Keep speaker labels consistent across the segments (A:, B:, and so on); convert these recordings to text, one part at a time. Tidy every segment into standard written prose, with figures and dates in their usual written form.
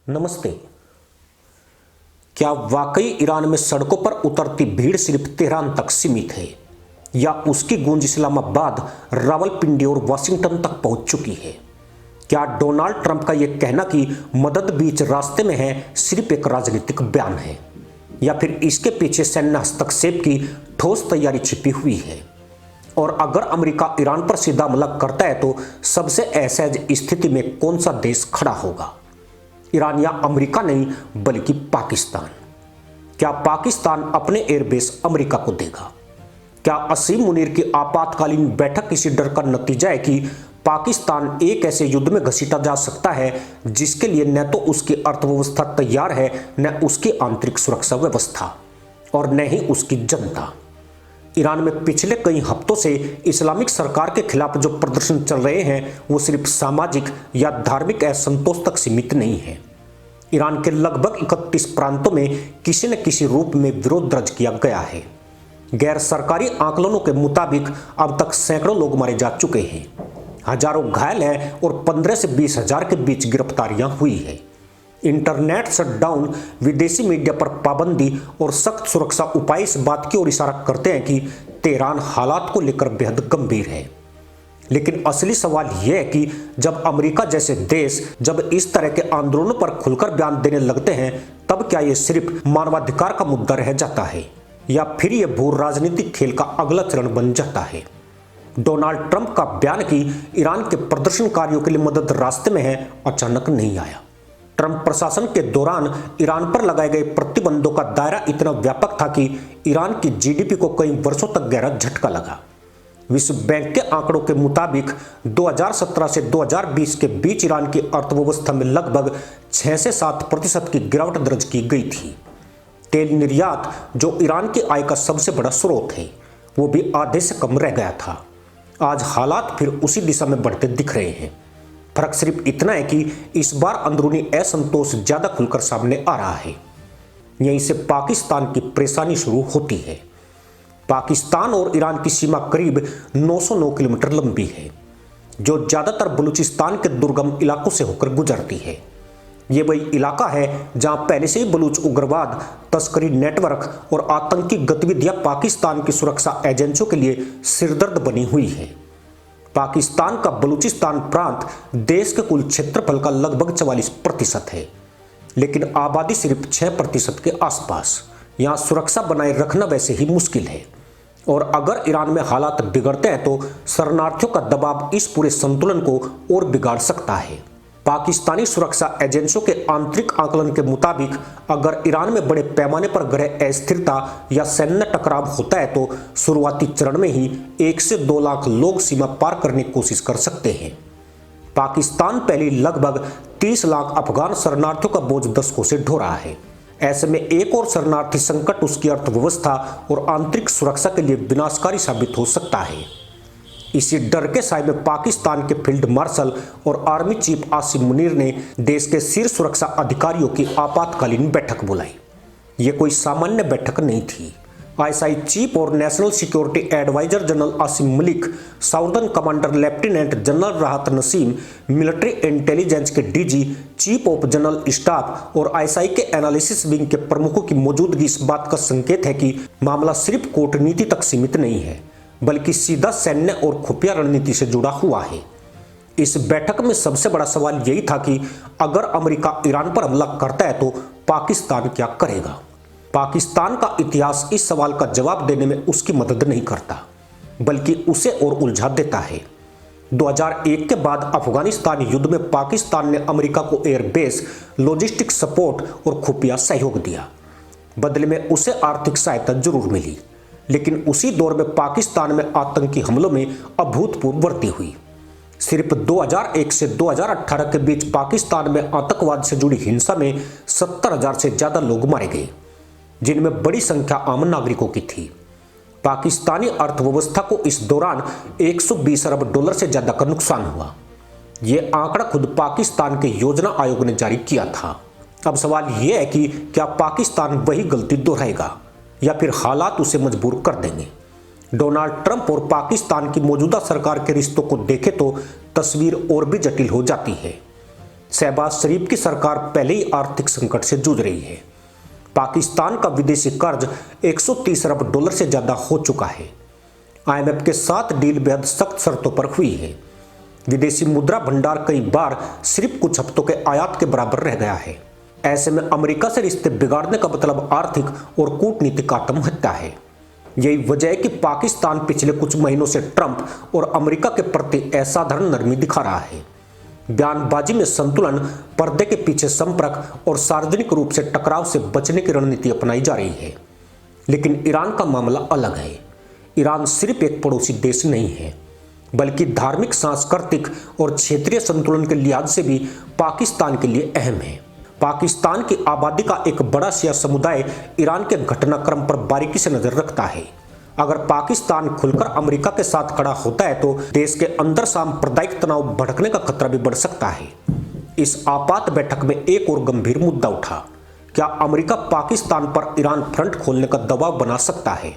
A: नमस्ते। क्या वाकई ईरान में सड़कों पर उतरती भीड़ सिर्फ तेहरान तक सीमित है या उसकी गूंज इस्लामाबाद, रावलपिंडी और वाशिंगटन तक पहुंच चुकी है? क्या डोनाल्ड ट्रंप का यह कहना कि मदद बीच रास्ते में है सिर्फ एक राजनीतिक बयान है या फिर इसके पीछे सैन्य हस्तक्षेप की ठोस तैयारी छिपी हुई है? और अगर अमेरिका ईरान पर सीधा हमला करता है तो सबसे असहज स्थिति में कौन सा देश खड़ा होगा? ईरान या अमेरिका नहीं बल्कि पाकिस्तान। क्या पाकिस्तान अपने एयरबेस अमेरिका को देगा? क्या असीम मुनीर की आपातकालीन बैठक इसी डर का नतीजा है कि पाकिस्तान एक ऐसे युद्ध में घसीटा जा सकता है जिसके लिए न तो उसकी अर्थव्यवस्था तैयार है, न उसकी आंतरिक सुरक्षा व्यवस्था और न ही उसकी जनता? ईरान में पिछले कई हफ्तों से इस्लामिक सरकार के खिलाफ जो प्रदर्शन चल रहे हैं वो सिर्फ सामाजिक या धार्मिक असंतोष तक सीमित नहीं है। ईरान के लगभग 31 प्रांतों में किसी न किसी रूप में विरोध दर्ज किया गया है। गैर सरकारी आंकलनों के मुताबिक अब तक सैकड़ों लोग मारे जा चुके हैं, हजारों घायल हैं और 15 से 20 हजार के बीच गिरफ्तारियां हुई है। इंटरनेट शटडाउन, विदेशी मीडिया पर पाबंदी और सख्त सुरक्षा उपाय इस बात की ओर इशारा करते हैं कि तेहरान हालात को लेकर बेहद गंभीर है। लेकिन असली सवाल यह है कि जब अमेरिका जैसे देश जब इस तरह के आंदोलनों पर खुलकर बयान देने लगते हैं तब क्या यह सिर्फ मानवाधिकार का मुद्दा रह जाता है या फिर यह भू राजनीतिक खेल का अगला चरण बन जाता है? डोनाल्ड ट्रंप का बयान कि ईरान के प्रदर्शनकारियों के लिए मदद रास्ते में है अचानक नहीं आया। ट्रंप प्रशासन के दौरान ईरान पर लगाए गए प्रतिबंधों का दायरा इतना व्यापक था कि ईरान की जीडीपी को कई वर्षों तक गहरा झटका लगा। विश्व बैंक के आंकड़ों के मुताबिक 2017 से 2020 के बीच ईरान की अर्थव्यवस्था में लगभग 6 से 7% की गिरावट दर्ज की गई थी। तेल निर्यात, जो ईरान की आय का सबसे बड़ा स्रोत है, वो भी आधे से कम रह गया था। आज हालात फिर उसी दिशा में बढ़ते दिख रहे हैं। फर्क सिर्फ इतना है कि इस बार अंदरूनी असंतोष ज्यादा खुलकर सामने आ रहा है। यहीं से पाकिस्तान की परेशानी शुरू होती है। पाकिस्तान और ईरान की सीमा करीब 909 किलोमीटर लंबी है, जो ज्यादातर बलूचिस्तान के दुर्गम इलाकों से होकर गुजरती है। ये वही इलाका है जहां पहले से ही बलूच उग्रवाद, तस्करी नेटवर्क और आतंकी गतिविधियां पाकिस्तान की सुरक्षा एजेंसियों के लिए सिरदर्द बनी हुई है। पाकिस्तान का बलूचिस्तान प्रांत देश के कुल क्षेत्रफल का लगभग 44% है, लेकिन आबादी सिर्फ 6% के आसपास। यहां सुरक्षा बनाए रखना वैसे ही मुश्किल है और अगर ईरान में हालात बिगड़ते हैं तो शरणार्थियों का दबाव इस पूरे संतुलन को और बिगाड़ सकता है। पाकिस्तानी सुरक्षा एजेंसियों के आंतरिक आकलन के मुताबिक अगर ईरान में बड़े पैमाने पर गृह अस्थिरता या सैन्य टकराव होता है तो शुरुआती चरण में ही 1 से 2 लाख लोग सीमा पार करने की कोशिश कर सकते हैं। पाकिस्तान पहले लगभग 30 लाख अफगान शरणार्थियों का बोझ दशकों से ढो रहा है। ऐसे में एक और शरणार्थी संकट उसकी अर्थव्यवस्था और आंतरिक सुरक्षा के लिए विनाशकारी साबित हो सकता है। इसी डर के साए में पाकिस्तान के फील्ड मार्शल और आर्मी चीफ आसिम मुनीर ने देश के शीर्ष सुरक्षा अधिकारियों की आपातकालीन बैठक बुलाई। ये कोई सामान्य बैठक नहीं थी। आईएसआई चीफ और national security adviser general Asim Malik, southern commander lieutenant general Rahat Naseem, military intelligence के DG, chief of general staff और आईएसआई के एनालिसिस विंग के प्रमुखों की मौजूदगी इस बात का संकेत है कि मामला सिर्फ कूटनीति तक सीमित नहीं है बल्कि सीधा सैन्य और खुफिया रणनीति से जुड़ा हुआ है। इस बैठक में सबसे बड़ा सवाल यही था कि अगर अमेरिका ईरान पर हमला करता है तो पाकिस्तान क्या करेगा? पाकिस्तान का इतिहास इस सवाल का जवाब देने में उसकी मदद नहीं करता बल्कि उसे और उलझा देता है। 2001 के बाद अफगानिस्तान युद्ध में पाकिस्तान ने अमेरिका को एयरबेस, लॉजिस्टिक सपोर्ट और खुफिया सहयोग दिया। बदले में उसे आर्थिक सहायता जरूर मिली, लेकिन उसी दौर में पाकिस्तान में आतंकी हमलों में अभूतपूर्व वृद्धि हुई। सिर्फ 2001 से 2018 के बीच पाकिस्तान में आतंकवाद से जुड़ी हिंसा में 70,000 से ज्यादा लोग मारे गए, जिनमें बड़ी संख्या आम नागरिकों की थी। पाकिस्तानी अर्थव्यवस्था को इस दौरान 120 अरब डॉलर से ज्यादा का नुकसान हुआ। यह आंकड़ा खुद पाकिस्तान के योजना आयोग ने जारी किया था। अब सवाल यह है कि क्या पाकिस्तान वही गलती दोहराएगा या फिर हालात उसे मजबूर कर देंगे? डोनाल्ड ट्रंप और पाकिस्तान की मौजूदा सरकार के रिश्तों को देखें तो तस्वीर और भी जटिल हो जाती है। शहबाज शरीफ की सरकार पहले ही आर्थिक संकट से जूझ रही है। पाकिस्तान का विदेशी कर्ज 130 अरब डॉलर से ज्यादा हो चुका है। IMF के साथ डील बेहद सख्त शर्तों पर हुई है। विदेशी मुद्रा भंडार कई बार सिर्फ कुछ हफ्तों के आयात के बराबर रह गया है। ऐसे में अमेरिका से रिश्ते बिगाड़ने का मतलब आर्थिक और कूटनीतिक आत्महत्या है। यही वजह है कि पाकिस्तान पिछले कुछ महीनों से ट्रंप और अमेरिका के प्रति असाधारण नरमी दिखा रहा है। बयानबाजी में संतुलन, पर्दे के पीछे संपर्क और सार्वजनिक रूप से टकराव से बचने की रणनीति अपनाई जा रही है। लेकिन ईरान का मामला अलग है। ईरान सिर्फ एक पड़ोसी देश नहीं है, बल्कि धार्मिक, सांस्कृतिक और क्षेत्रीय संतुलन के लिहाज से भी पाकिस्तान के लिए अहम है। पाकिस्तान की आबादी का एक बड़ा शिया समुदाय ईरान के घटनाक्रम पर बारीकी से नजर रखता है। अगर पाकिस्तान खुलकर अमेरिका के साथ खड़ा होता है तो देश के अंदर सांप्रदायिक तनाव भड़कने का खतरा भी बढ़ सकता है। इस आपात बैठक में एक और गंभीर मुद्दा उठा। क्या अमेरिका पाकिस्तान पर ईरान फ्रंट खोलने का दबाव बना सकता है?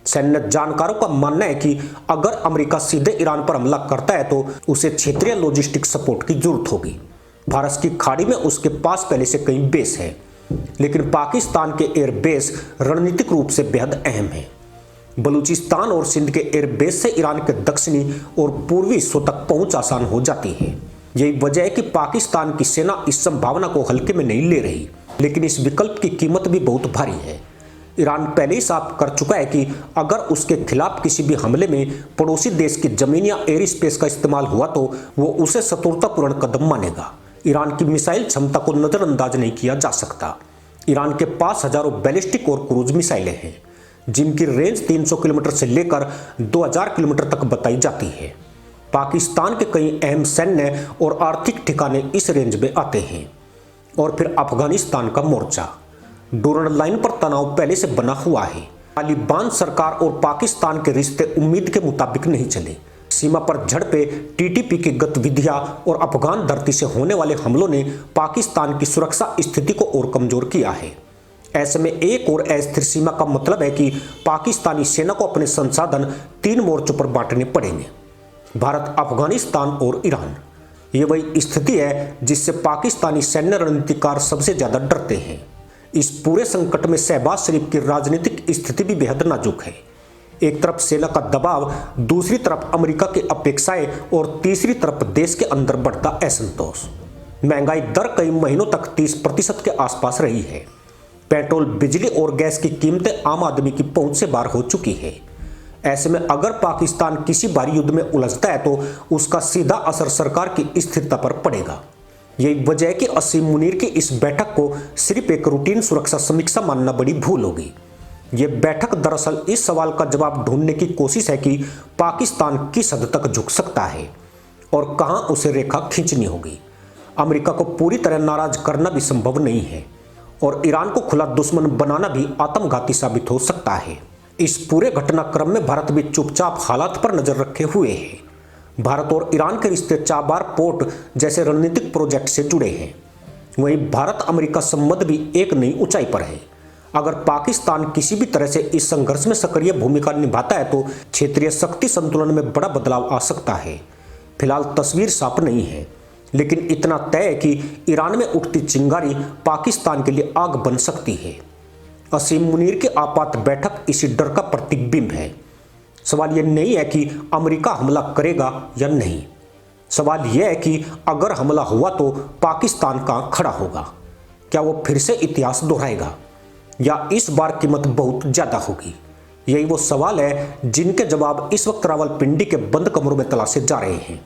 A: सैन्य जानकारों का मानना है कि अगर अमेरिका सीधे ईरान पर हमला करता है तो उसे क्षेत्रीय लॉजिस्टिक सपोर्ट की जरूरत होगी। फारस की खाड़ी में उसके पास पहले से कई बेस है, लेकिन पाकिस्तान के एयर बेस रणनीतिक रूप से बेहद अहम है। बलूचिस्तान और सिंध के एयर बेस से ईरान के दक्षिणी और पूर्वी हिस्सों तक पहुंच आसान हो जाती है। यही वजह है कि पाकिस्तान की सेना इस संभावना को हल्के में नहीं ले रही, लेकिन इस विकल्प की कीमत भी बहुत भारी है। ईरान पहले ही साफ कर चुका है कि अगर उसके खिलाफ किसी भी हमले में पड़ोसी देश की जमीन या एयर स्पेस का इस्तेमाल हुआ तो वो उसे शत्रुतापूर्ण कदम मानेगा। ईरान की मिसाइल क्षमता को नजरअंदाज नहीं किया जा सकता। ईरान के पास हजारों बैलिस्टिक और क्रूज मिसाइलें हैं, जिनकी रेंज 300 किलोमीटर से लेकर 2000 किलोमीटर तक बताई जाती है। पाकिस्तान के कई अहम सैन्य और आर्थिक ठिकाने इस रेंज में आते हैं। और फिर अफगानिस्तान का मोर्चा। डोरन लाइन पर तनाव पहले से बना हुआ है। तालिबान सरकार और पाकिस्तान के रिश्ते उम्मीद के मुताबिक नहीं चले। सीमा पर झड़पें, TTP की गतिविधियां और अफगान धरती से होने वाले हमलों ने पाकिस्तान की सुरक्षा स्थिति को और कमजोर किया है। ऐसे में एक और अस्थिर सीमा का मतलब है कि पाकिस्तानी सेना को अपने संसाधन 3 मोर्चों पर बांटने पड़ेंगे: भारत, अफगानिस्तान और ईरान। ये वही स्थिति है जिससे पाकिस्तानी सैन्य रणनीतिकार सबसे ज्यादा डरते हैं। इस पूरे संकट में शहबाज शरीफ की राजनीतिक स्थिति भी बेहद नाजुक है। एक तरफ सेना का दबाव, दूसरी तरफ अमेरिका की अपेक्षाएं और तीसरी तरफ देश के अंदर बढ़ता असंतोष। महंगाई दर कई महीनों तक 30% के आसपास रही है। पेट्रोल, बिजली और गैस की कीमतें आम आदमी की पहुंच से बाहर हो चुकी है। ऐसे में अगर पाकिस्तान किसी भारी युद्ध में उलझता है तो उसका सीधा असर सरकार की स्थिरता पर पड़ेगा। यही वजह है कि असीम मुनीर की इस बैठक को सिर्फ एक रूटीन सुरक्षा समीक्षा मानना बड़ी भूल होगी। ये बैठक दरअसल इस सवाल का जवाब ढूंढने की कोशिश है कि पाकिस्तान किस हद तक झुक सकता है और कहां उसे रेखा खींचनी होगी। अमेरिका को पूरी तरह नाराज करना भी संभव नहीं है और ईरान को खुला दुश्मन बनाना भी आत्मघाती साबित हो सकता है। इस पूरे घटनाक्रम में भारत भी चुपचाप हालात पर नजर रखे हुए है। भारत और ईरान के रिश्ते चाबार पोर्ट जैसे रणनीतिक प्रोजेक्ट से जुड़े हैं। वहीं भारत अमेरिका संबंध भी एक नई ऊंचाई पर है। अगर पाकिस्तान किसी भी तरह से इस संघर्ष में सक्रिय भूमिका निभाता है तो क्षेत्रीय शक्ति संतुलन में बड़ा बदलाव आ सकता है। फिलहाल तस्वीर साफ नहीं है, लेकिन इतना तय है कि ईरान में उठती चिंगारी पाकिस्तान के लिए आग बन सकती है। असीम मुनीर की आपात बैठक इसी डर का प्रतिबिंब है। सवाल यह नहीं है कि अमेरिका हमला करेगा या नहीं। सवाल यह है कि अगर हमला हुआ तो पाकिस्तान कहां खड़ा होगा? क्या वो फिर से इतिहास दोहराएगा या इस बार कीमत बहुत ज्यादा होगी? यही वो सवाल है जिनके जवाब इस वक्त रावलपिंडी के बंद कमरों में तलाशे जा रहे हैं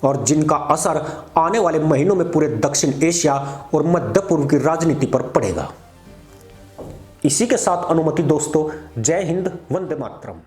A: और जिनका असर आने वाले महीनों में पूरे दक्षिण एशिया और मध्य पूर्व की राजनीति पर पड़ेगा। इसी के साथ अनुमति दोस्तों, जय हिंद, वंदे मातरम।